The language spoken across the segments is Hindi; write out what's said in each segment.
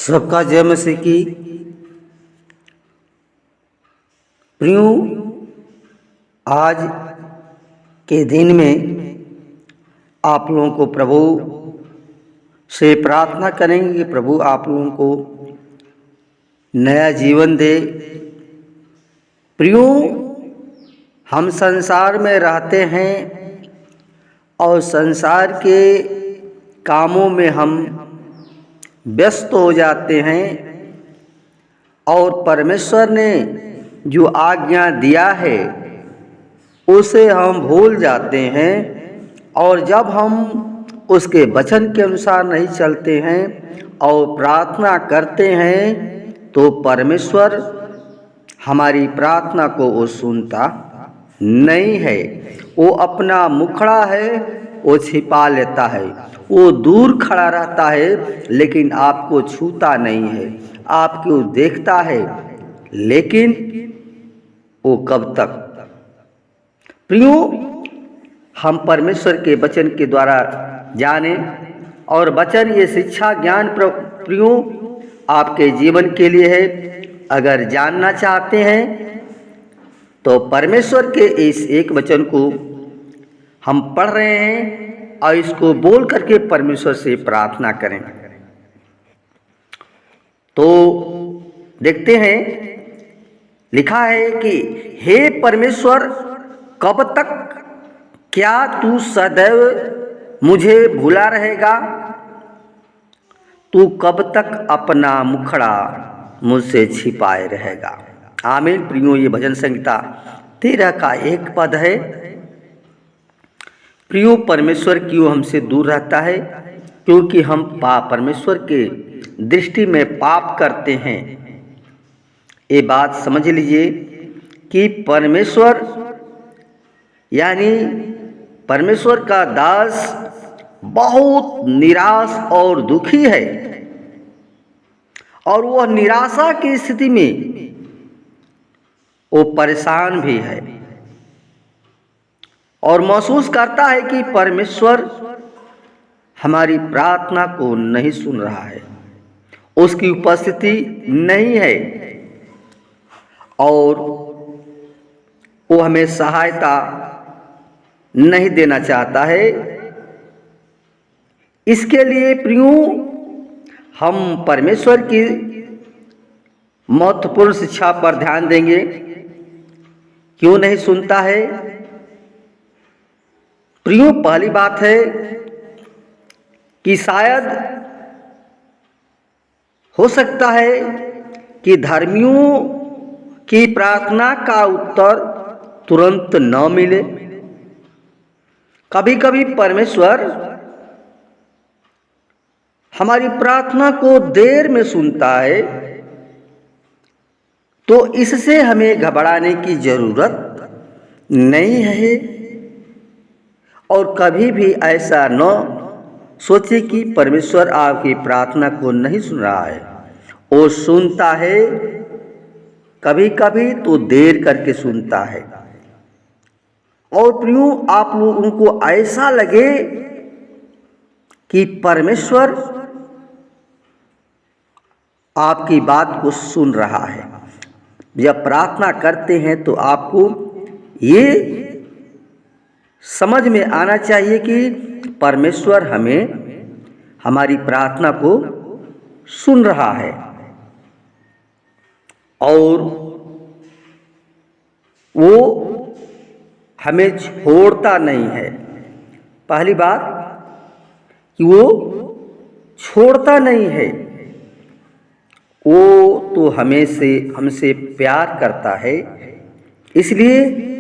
सबका जय मसीह की। प्रियो, आज के दिन में आप लोगों को प्रभु से प्रार्थना करेंगे कि प्रभु आप लोगों को नया जीवन दे। प्रियो, हम संसार में रहते हैं और संसार के कामों में हम व्यस्त हो जाते हैं और परमेश्वर ने जो आज्ञा दिया है उसे हम भूल जाते हैं। और जब हम उसके वचन के अनुसार नहीं चलते हैं और प्रार्थना करते हैं तो परमेश्वर हमारी प्रार्थना को वो सुनता नहीं है। वो अपना मुखड़ा है वो छिपा लेता है, वो दूर खड़ा रहता है लेकिन आपको छूता नहीं है, आपको देखता है लेकिन वो कब तक। प्रियो, हम परमेश्वर के वचन के द्वारा जाने और वचन ये शिक्षा ज्ञान प्रियो आपके जीवन के लिए है। अगर जानना चाहते हैं तो परमेश्वर के इस एक वचन को हम पढ़ रहे हैं और इसको बोल करके परमेश्वर से प्रार्थना करें। तो देखते हैं, लिखा है कि हे परमेश्वर, कब तक क्या तू सदैव मुझे भूला रहेगा? तू कब तक अपना मुखड़ा मुझसे छिपाए रहेगा? आमीन। प्रियो, ये भजन संहिता 13 का 1 पद है। प्रियो, परमेश्वर क्यों हमसे दूर रहता है? क्योंकि हम परमेश्वर के दृष्टि में पाप करते हैं। ये बात समझ लीजिए कि परमेश्वर यानी परमेश्वर का दास बहुत निराश और दुखी है और वह निराशा की स्थिति में वो परेशान भी है और महसूस करता है कि परमेश्वर हमारी प्रार्थना को नहीं सुन रहा है, उसकी उपस्थिति नहीं है और वो हमें सहायता नहीं देना चाहता है। इसके लिए प्रियो, हम परमेश्वर की महत्वपूर्ण शिक्षा पर ध्यान देंगे। क्यों नहीं सुनता है? प्रियो, पहली बात है कि शायद हो सकता है कि धर्मियों की प्रार्थना का उत्तर तुरंत न मिले। कभी कभी परमेश्वर हमारी प्रार्थना को देर में सुनता है, तो इससे हमें घबराने की जरूरत नहीं है। और कभी भी ऐसा न सोचे कि परमेश्वर आपकी प्रार्थना को नहीं सुन रहा है। वो सुनता है, कभी कभी तो देर करके सुनता है। और प्रियो, आप लोगों को ऐसा लगे कि परमेश्वर आपकी बात को सुन रहा है। जब प्रार्थना करते हैं तो आपको ये समझ में आना चाहिए कि परमेश्वर हमारी प्रार्थना को सुन रहा है और वो हमें छोड़ता नहीं है। पहली बात कि वो छोड़ता नहीं है, वो तो हमसे प्यार करता है। इसलिए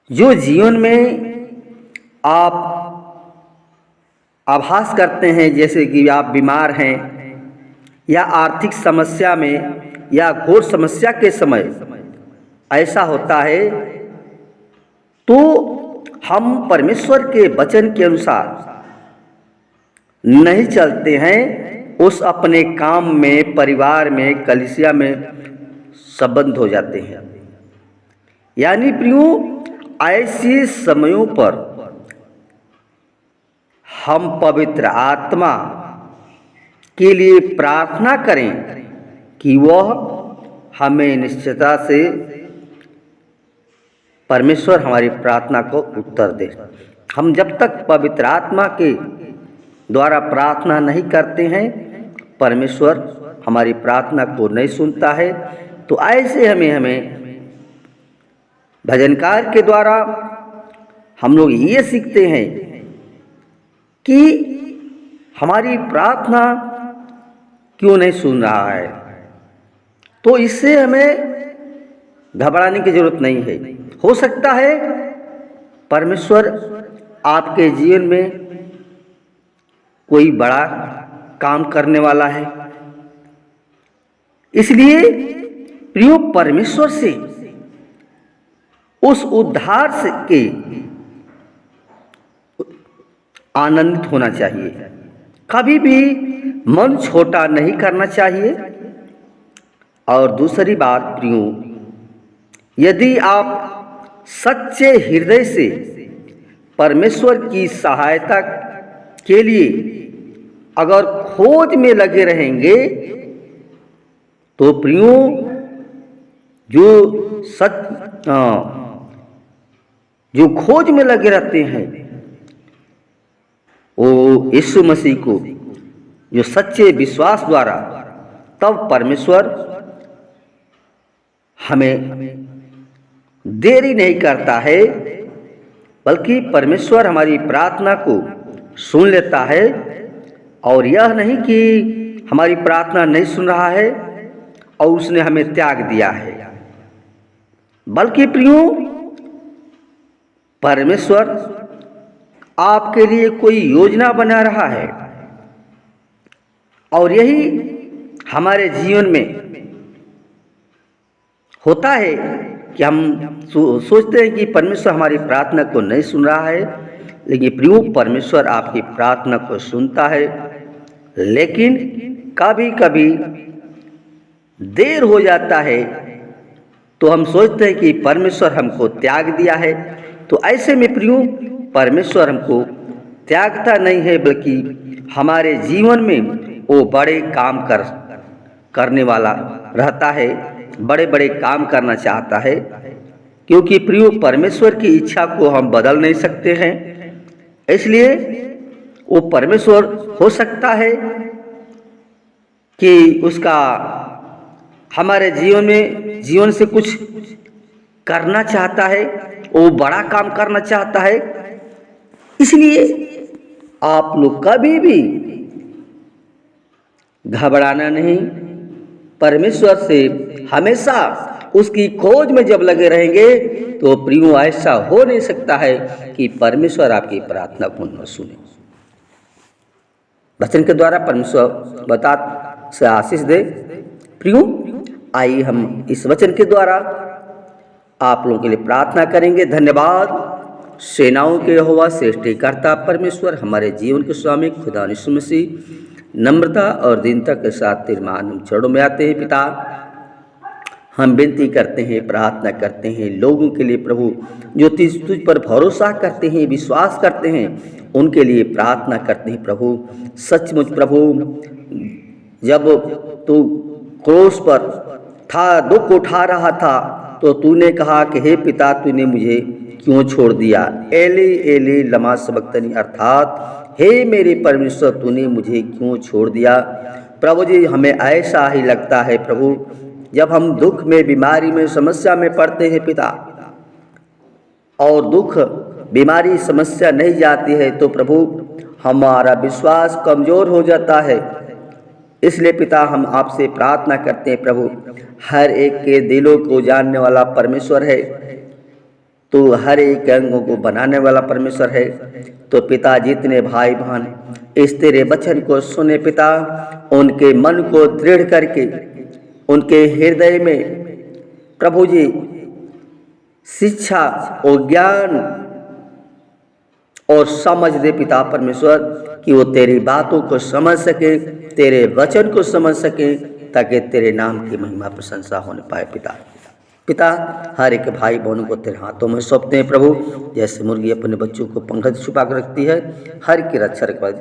जो जीवन में आप आभास करते हैं जैसे कि आप बीमार हैं या आर्थिक समस्या में या घोर समस्या के समय ऐसा होता है, तो हम परमेश्वर के वचन के अनुसार नहीं चलते हैं, उस अपने काम में, परिवार में, कलीसिया में संबंध हो जाते हैं। यानी प्रियो, ऐसे समयों पर हम पवित्र आत्मा के लिए प्रार्थना करें कि वह हमें निश्चितता से परमेश्वर हमारी प्रार्थना को उत्तर दे। हम जब तक पवित्र आत्मा के द्वारा प्रार्थना नहीं करते हैं, परमेश्वर हमारी प्रार्थना को नहीं सुनता है। तो ऐसे हमें भजनकार के द्वारा हम लोग ये सीखते हैं कि हमारी प्रार्थना क्यों नहीं सुन रहा है। तो इससे हमें घबराने की जरूरत नहीं है। हो सकता है परमेश्वर आपके जीवन में कोई बड़ा काम करने वाला है, इसलिए प्रियो परमेश्वर से उस उद्धार से के आनंदित होना चाहिए। कभी भी मन छोटा नहीं करना चाहिए। और दूसरी बात प्रियो, यदि आप सच्चे हृदय से परमेश्वर की सहायता के लिए अगर खोज में लगे रहेंगे, तो प्रियो जो खोज में लगे रहते हैं, वो यीशु मसीह को जो सच्चे विश्वास द्वारा, तब परमेश्वर हमें देरी नहीं करता है, बल्कि परमेश्वर हमारी प्रार्थना को सुन लेता है। और यह नहीं कि हमारी प्रार्थना नहीं सुन रहा है और उसने हमें त्याग दिया है, बल्कि प्रियो परमेश्वर आपके लिए कोई योजना बना रहा है। और यही हमारे जीवन में होता है कि हम सोचते हैं कि परमेश्वर हमारी प्रार्थना को नहीं सुन रहा है, लेकिन प्रियो परमेश्वर आपकी प्रार्थना को सुनता है। लेकिन कभी कभी देर हो जाता है तो हम सोचते हैं कि परमेश्वर हमको त्याग दिया है। तो ऐसे में प्रियो परमेश्वर हमको त्यागता नहीं है, बल्कि हमारे जीवन में वो बड़े काम करने वाला रहता है, बड़े बड़े काम करना चाहता है। क्योंकि प्रियो परमेश्वर की इच्छा को हम बदल नहीं सकते हैं, इसलिए वो परमेश्वर हो सकता है कि उसका हमारे जीवन से कुछ करना चाहता है, वो बड़ा काम करना चाहता है। इसलिए आप लोग कभी भी घबराना नहीं, परमेश्वर से हमेशा उसकी खोज में जब लगे रहेंगे, तो प्रियो ऐसा हो नहीं सकता है कि परमेश्वर आपकी प्रार्थना को न सुने। वचन के द्वारा परमेश्वर बता से आशीष दे। प्रियो आइए हम इस वचन के द्वारा आप लोगों के लिए प्रार्थना करेंगे। धन्यवाद सेनाओं के यहोवा सृष्टिकर्ता परमेश्वर, हमारे जीवन के स्वामी खुदा यीशु मसीह, नम्रता और दीनता के साथ तेरे महान हम चरणों में आते हैं। पिता, हम विनती करते हैं, प्रार्थना करते हैं लोगों के लिए प्रभु, जो तुझ पर भरोसा करते हैं, विश्वास करते हैं, उनके लिए प्रार्थना करते हैं प्रभु। सचमुच प्रभु, जब तू क्रूस पर था, दुख उठा रहा था, तो तूने कहा कि हे पिता, तूने मुझे क्यों छोड़ दिया। एली एली लमा सबक्तनी, अर्थात हे मेरे परमेश्वर, तूने मुझे क्यों छोड़ दिया। प्रभु जी, हमें ऐसा ही लगता है प्रभु, जब हम दुख में, बीमारी में, समस्या में पड़ते हैं पिता, और दुख बीमारी समस्या नहीं जाती है, तो प्रभु हमारा विश्वास कमज़ोर हो जाता है। इसलिए पिता, हम आपसे प्रार्थना करते हैं प्रभु, हर एक के दिलों को जानने वाला परमेश्वर है, तो हर एक अंगों को बनाने वाला परमेश्वर है। तो पिता, जितने भाई बहन इस तेरे वचन को सुने पिता, उनके मन को दृढ़ करके उनके हृदय में प्रभु जी शिक्षा और ज्ञान और समझ दे पिता परमेश्वर, कि वो तेरी बातों को समझ सके, तेरे वचन को समझ सके, ताकि तेरे नाम की महिमा प्रशंसा होने पाए पिता। पिता हर एक भाई बहनों को तेरे हाथों में सौंपते हैं प्रभु। जैसे मुर्गी अपने बच्चों को पंख से छुपा कर रखती है, हर की रक्षा रखवा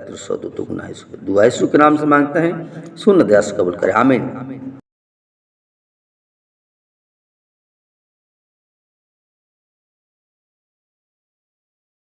दुआ यीशु के नाम से मांगते हैं, सुन दया से कबूल करें, आमीन।